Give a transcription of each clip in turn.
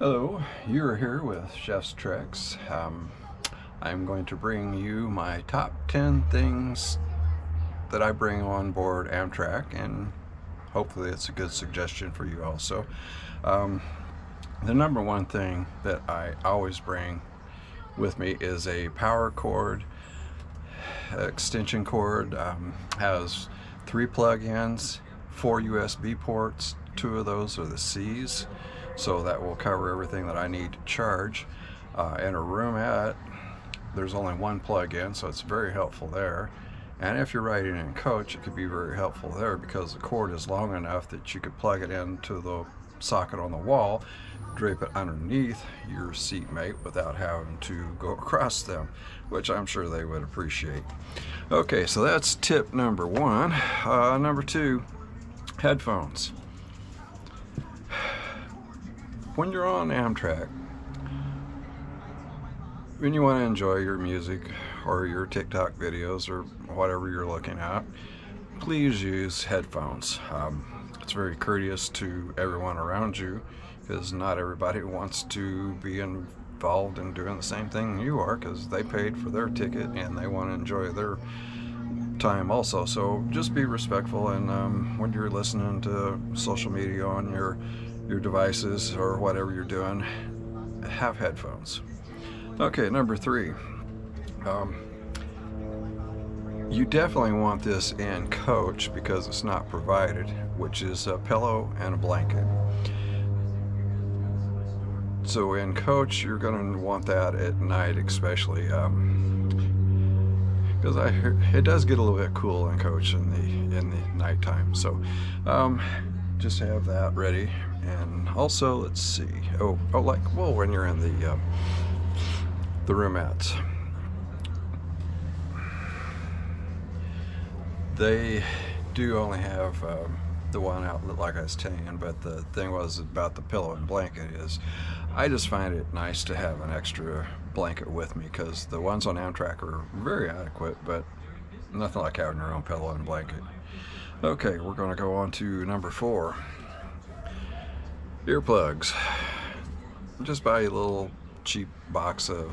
Hello, you're here with Chef's Treks. I'm going to bring you my top 10 things that I bring on board Amtrak, and hopefully it's a good suggestion for you also. Um, the number one thing that I always bring with me is a power cord, extension cord. Has 3 plug-ins, 4 USB ports, 2 of those are the C's, so that will cover everything that I need to charge. In a roomette, there's only 1 plug-in, so it's very helpful there. And if you're riding in coach, it could be very helpful there because the cord is long enough that you could plug it into the socket on the wall, drape it underneath your seatmate without having to go across them, which I'm sure they would appreciate. Okay, so that's tip number 1. Number 2, headphones. When you're on Amtrak, when you want to enjoy your music or your TikTok videos or whatever you're looking at, please use headphones. It's very courteous to everyone around you because not everybody wants to be involved in doing the same thing you are because they paid for their ticket and they want to enjoy their time also. So just be respectful, and when you're listening to social media on your devices or whatever you're doing, have headphones. Okay, number 3. You definitely want this in coach because it's not provided, which is a pillow and a blanket. So in coach, you're going to want that at night, especially because it does get a little bit cool in coach in the nighttime. So just have that ready. And also, let's see. When you're in the roomettes, they do only have the one outlet, like I was telling you. But the thing was about the pillow and blanket is, I just find it nice to have an extra blanket with me because the ones on Amtrak are very adequate, but nothing like having your own pillow and blanket. Okay, we're going to go on to number 4. Earplugs. Just buy a little cheap box of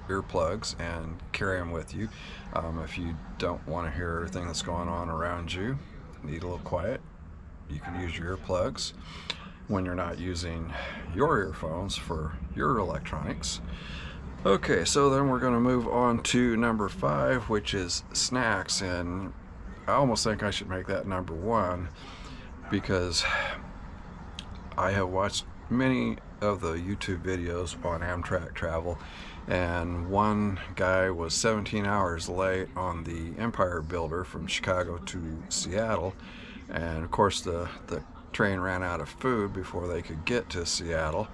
earplugs and carry them with you. If you don't want to hear everything that's going on around you, need a little quiet, you can use your earplugs when you're not using your earphones for your electronics. Okay, so then we're going to move on to number 5, which is snacks, and I almost think I should make that number 1 because I have watched many of the YouTube videos on Amtrak travel, and one guy was 17 hours late on the Empire Builder from Chicago to Seattle, and of course the train ran out of food before they could get to Seattle,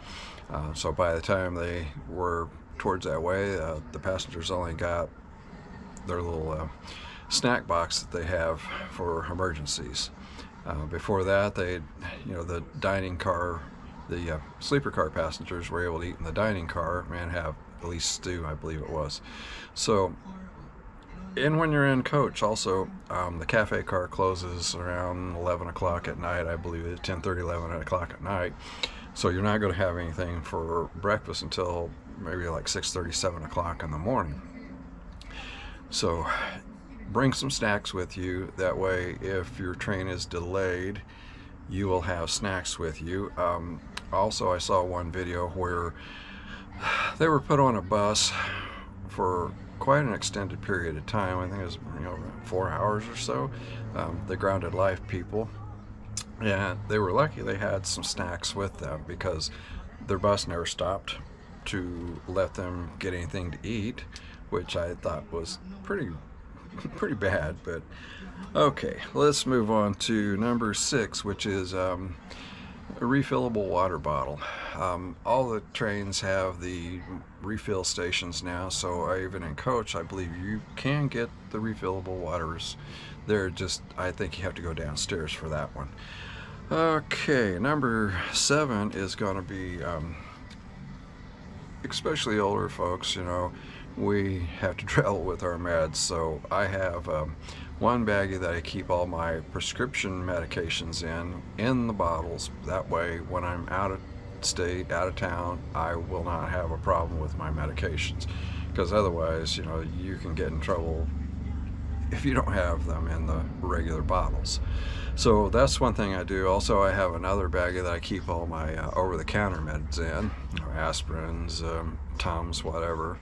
so by the time they were towards that way, the passengers only got their little snack box that they have for emergencies. Before that, the dining car, the sleeper car passengers were able to eat in the dining car and have at least stew, I believe it was. So, and when you're in coach also, the cafe car closes around 11 o'clock at night, I believe it's 10:30, 11 o'clock at night. So you're not going to have anything for breakfast until maybe like 6:30, 7 o'clock in the morning. So bring some snacks with you. That way, if your train is delayed, you will have snacks with you. Also, I saw one video where they were put on a bus for quite an extended period of time. I think it was 4 hours or so. The grounded life people, and they were lucky they had some snacks with them because their bus never stopped to let them get anything to eat, which I thought was pretty bad. But okay, let's move on to number 6, which is a refillable water bottle. All the trains have the refill stations now, so even in coach, I believe you can get the refillable waters. I think you have to go downstairs for that one. Okay, number 7 is going to be especially older folks. We have to travel with our meds, so I have one baggie that I keep all my prescription medications in the bottles. That way, when I'm out state, out of town, I will not have a problem with my medications, because otherwise, you know, you can get in trouble if you don't have them in the regular bottles. So that's one thing I do. Also, I have another bag that I keep all my over-the-counter meds in, you know, aspirins, Tums, whatever.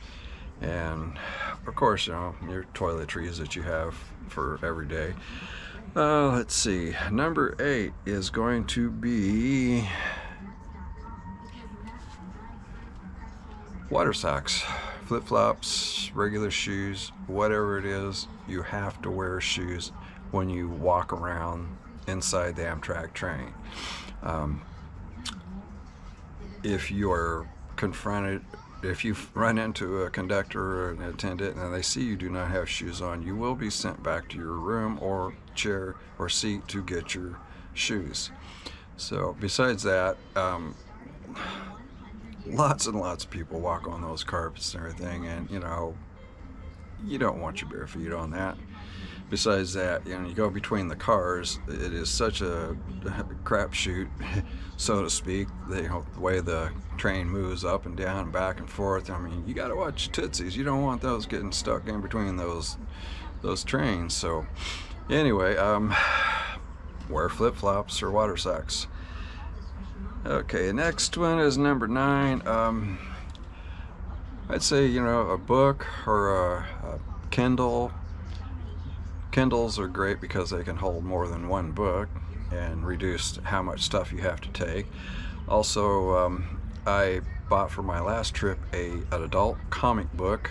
And of course, you know, your toiletries that you have for every day. Let's see, number 8 is going to be water socks, flip-flops, regular shoes, whatever it is. You have to wear shoes when you walk around inside the Amtrak train. If you are confronted, if you run into a conductor or an attendant and they see you do not have shoes on, you will be sent back to your room or chair or seat to get your shoes. So besides that, lots and lots of people walk on those carpets and everything, and you know, you don't want your bare feet on that. Besides that, you know, you go between the cars, it is such a crapshoot, so to speak. You know, the way the train moves up and down and back and forth. I mean, you got to watch tootsies. You don't want those getting stuck in between those trains. So anyway, wear flip-flops or water socks. Okay, next one is number 9. I'd say, you know, a book or a Kindle. Kindles are great because they can hold more than one book and reduce how much stuff you have to take. Also, I bought for my last trip an adult comic book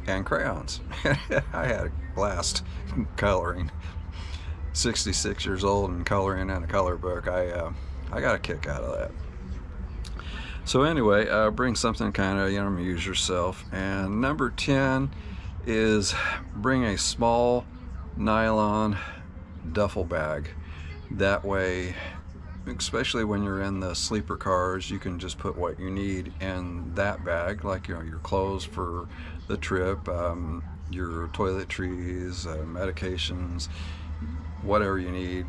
and crayons. I had a blast coloring. 66 years old and coloring in a color book. I got a kick out of that. So anyway, bring something kind of, you know, amuse yourself. And number 10 is bring a small nylon duffel bag. That way, especially when you're in the sleeper cars, you can just put what you need in that bag, like, you know, your clothes for the trip, your toiletries, medications, whatever you need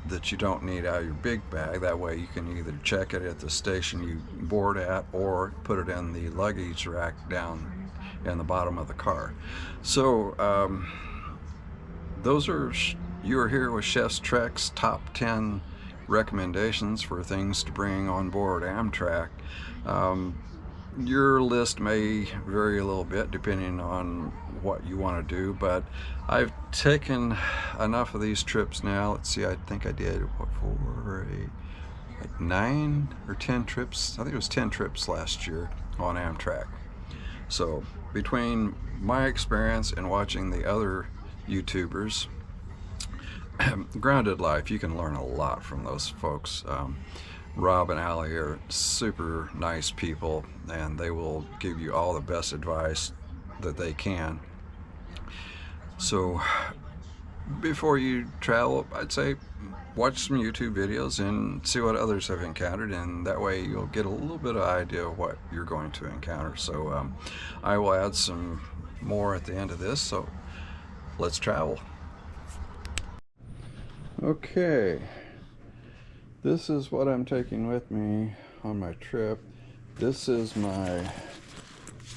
that you don't need out of your big bag. That way you can either check it at the station you board at or put it in the luggage rack down in the bottom of the car. So those are, you are here with Chef's Trek's top 10 recommendations for things to bring on board Amtrak. Your list may vary a little bit depending on what you want to do, but I've taken enough of these trips now. Let's see, I think I did what, like 9 or 10 trips. I think it was 10 trips last year on Amtrak. So between my experience and watching the other YouTubers, Grounded Life, you can learn a lot from those folks. Rob and Allie are super nice people, and they will give you all the best advice that they can. So before you travel, I'd say watch some YouTube videos and see what others have encountered, and that way you'll get a little bit of idea of what you're going to encounter. So I will add some more at the end of this, so let's travel. Okay, this is what I'm taking with me on my trip. This is my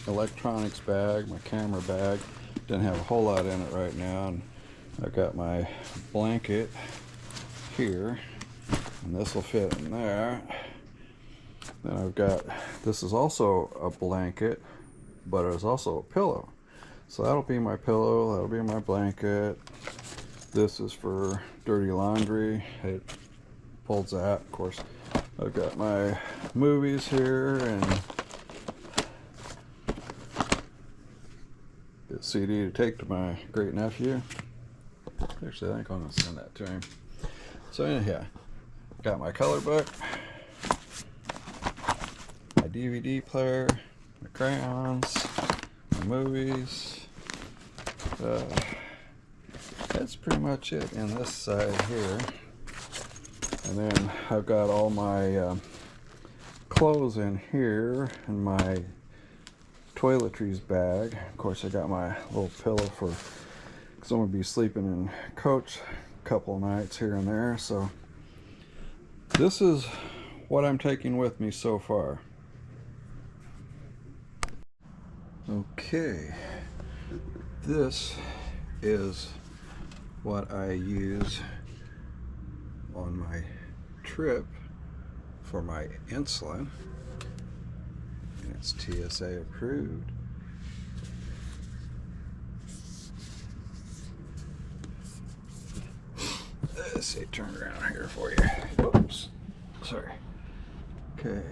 electronics bag, my camera bag. Didn't have a whole lot in it right now, and I've got my blanket here, and this will fit in there. Then I've got, this is also a blanket, but it's also a pillow. So that'll be my pillow, that'll be my blanket. This is for dirty laundry. It folds that. Of course, I've got my movies here and a CD to take to my great nephew. Actually, I think I'm gonna send that to him. So anyhow, got my color book, my DVD player, my crayons, my movies. That's pretty much it in this side here. And then I've got all my clothes in here and my toiletries bag. Of course, I got my little pillow for, because I'm going to be sleeping in coach a couple of nights here and there. So this is what I'm taking with me so far. Okay, this is what I use on my trip for my insulin, and it's TSA approved. Let's see, turn around here for you. Whoops, sorry. Okay.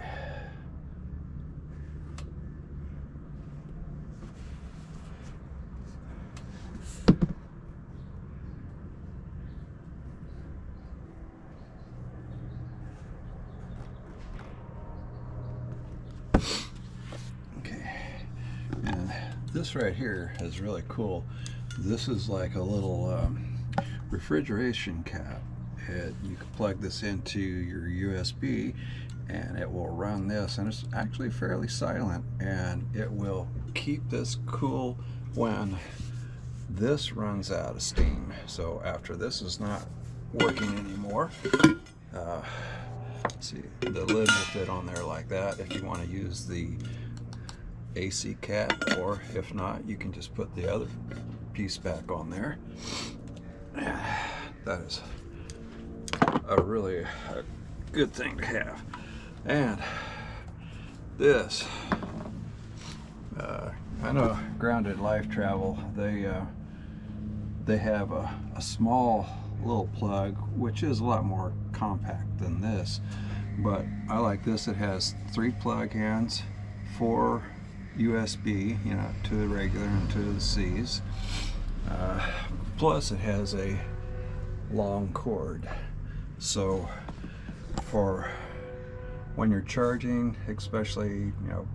And this right here is really cool. This is like a little refrigeration cap. You can plug this into your USB and it will run this, and it's actually fairly silent, and it will keep this cool when this runs out of steam. So after this is not working anymore, see, the lid will fit on there like that if you want to use the AC cap, or if not, you can just put the other piece back on there. That is a really good thing to have. And this, I know Grounded Life Travel, they have a small little plug, which is a lot more compact than this, but I like this. It has 3 plug ends, 4 USB, you know, 2 the regular and 2 the C's. Plus it has a long cord. So for when you're charging, especially, you know,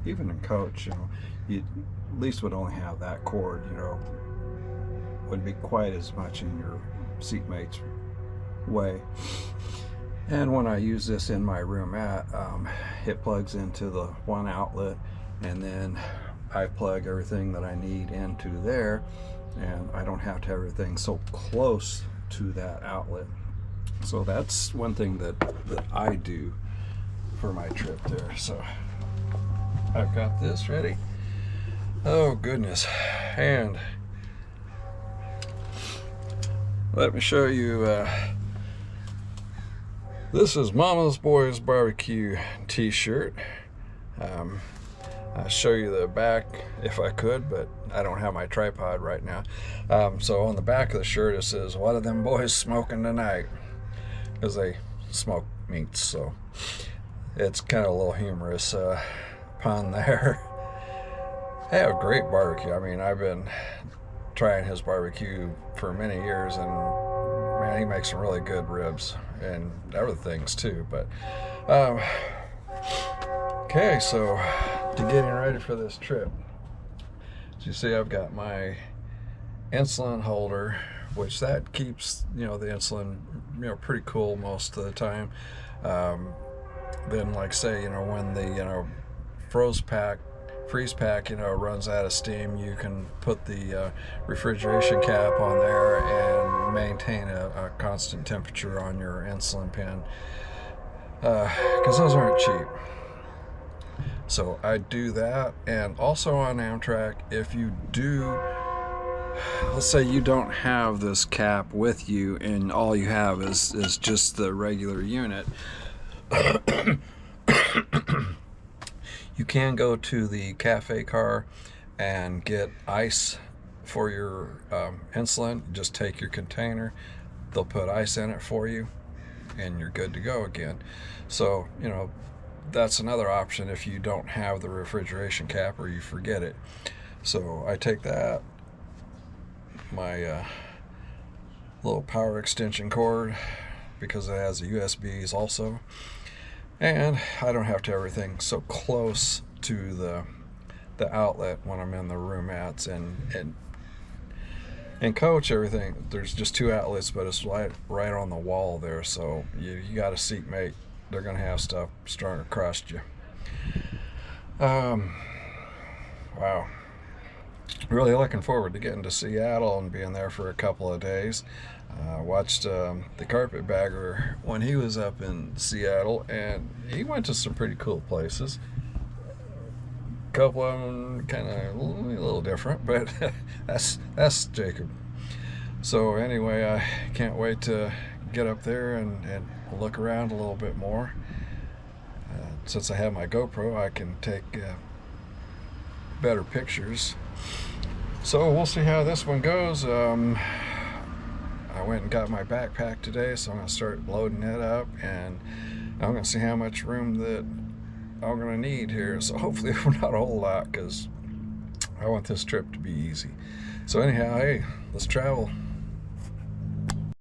even in coach, you know, you at least would only have that cord, you know, wouldn't be quite as much in your seatmate's way. And when I use this in my roomette, it plugs into the one outlet, and then I plug everything that I need into there, and I don't have to have everything so close to that outlet. So that's one thing that I do for my trip there. So I've got this ready. Oh goodness. And let me show you, this is Mama's Boys Barbecue t-shirt. I'll show you the back if I could, but I don't have my tripod right now. So on the back of the shirt it says, "What are them boys smoking tonight?" Because they smoke meats, so it's kind of a little humorous pun there. They have great barbecue. I mean, I've been trying his barbecue for many years, and man, he makes some really good ribs and other things too. But okay, so to getting ready for this trip, as you see, I've got my insulin holder, which that keeps, you know, the insulin, you know, pretty cool most of the time. Then, like say, you know, when the, you know, freeze pack, you know, runs out of steam, you can put the refrigeration cap on there and maintain a constant temperature on your insulin pen, because those aren't cheap. So I do that. And also on Amtrak, if you do, let's say you don't have this cap with you and all you have is just the regular unit, you can go to the cafe car and get ice for your insulin. Just take your container, they'll put ice in it for you, and you're good to go again. So, you know, that's another option if you don't have the refrigeration cap or you forget it. So I take that, my little power extension cord, because it has the USBs also, and I don't have to have everything so close to the outlet when I'm in the roomettes. And in coach, everything, there's just 2 outlets, but it's right on the wall there, so you got a seatmate, they're gonna have stuff strung across you. Wow. Really looking forward to getting to Seattle and being there for a couple of days. Watched the Carpetbagger when he was up in Seattle, and he went to some pretty cool places. A couple of them kind of a little different, but that's Jacob. So anyway, I can't wait to get up there and look around a little bit more. Since I have my GoPro, I can take better pictures. So we'll see how this one goes. I went and got my backpack today, so I'm going to start loading it up, and I'm going to see how much room that I'm going to need here. So hopefully not a whole lot, because I want this trip to be easy. So anyhow, hey, let's travel.